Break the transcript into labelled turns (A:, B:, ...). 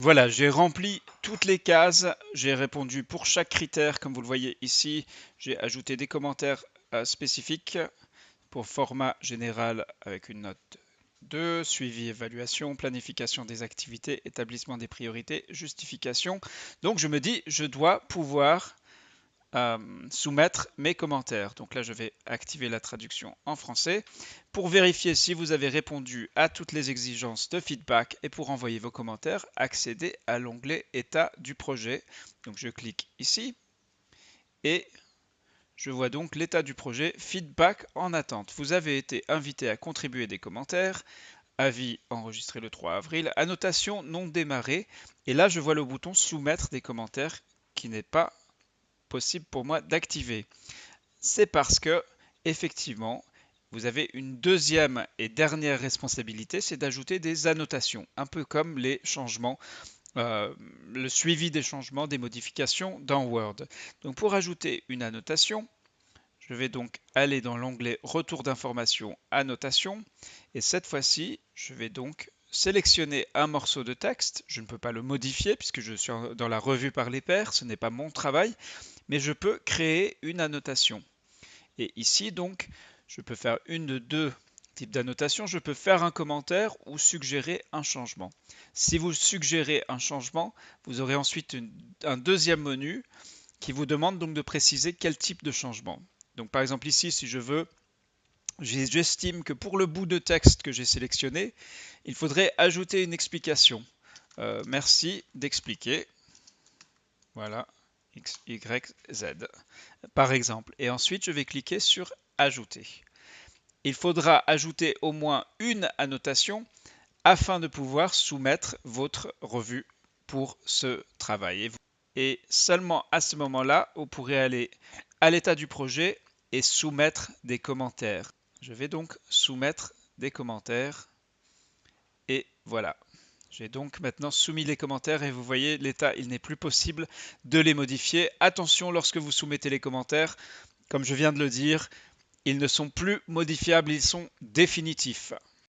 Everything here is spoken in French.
A: Voilà, j'ai rempli toutes les cases, j'ai répondu pour chaque critère, comme vous le voyez ici. J'ai ajouté des commentaires spécifiques pour format général avec une note 2, suivi, évaluation, planification des activités, établissement des priorités, justification. Donc je me dis, je dois pouvoir soumettre mes commentaires. Donc là, je vais activer la traduction en français pour vérifier si vous avez répondu à toutes les exigences de feedback et pour envoyer vos commentaires, accédez à l'onglet État du projet. Donc je clique ici et je vois donc l'état du projet Feedback en attente. Vous avez été invité à contribuer des commentaires. Avis enregistré le 3 avril. Annotation non démarrée. Et là, je vois le bouton Soumettre des commentaires qui n'est pas possible pour moi d'activer. C'est parce que, effectivement, vous avez une deuxième et dernière responsabilité, c'est d'ajouter des annotations, un peu comme les changements, le suivi des changements, des modifications dans Word. Donc pour ajouter une annotation, je vais donc aller dans l'onglet Retour d'information, annotation, et cette fois-ci, je vais donc sélectionner un morceau de texte. Je ne peux pas le modifier puisque je suis dans la revue par les pairs, ce n'est pas mon travail, mais je peux créer une annotation. Et ici, donc, je peux faire une de deux types d'annotations. Je peux faire un commentaire ou suggérer un changement. Si vous suggérez un changement, vous aurez ensuite un deuxième menu qui vous demande donc de préciser quel type de changement. Donc par exemple ici, si j'estime que pour le bout de texte que j'ai sélectionné, il faudrait ajouter une explication. Merci d'expliquer. Voilà, X, Y, Z, par exemple. Et ensuite, je vais cliquer sur Ajouter. Il faudra ajouter au moins une annotation afin de pouvoir soumettre votre revue pour ce travail. Et seulement à ce moment-là, vous pourrez aller à l'état du projet et soumettre des commentaires. Je vais donc soumettre des commentaires et voilà. J'ai donc maintenant soumis les commentaires et vous voyez l'état, il n'est plus possible de les modifier. Attention lorsque vous soumettez les commentaires, comme je viens de le dire, ils ne sont plus modifiables, ils sont définitifs.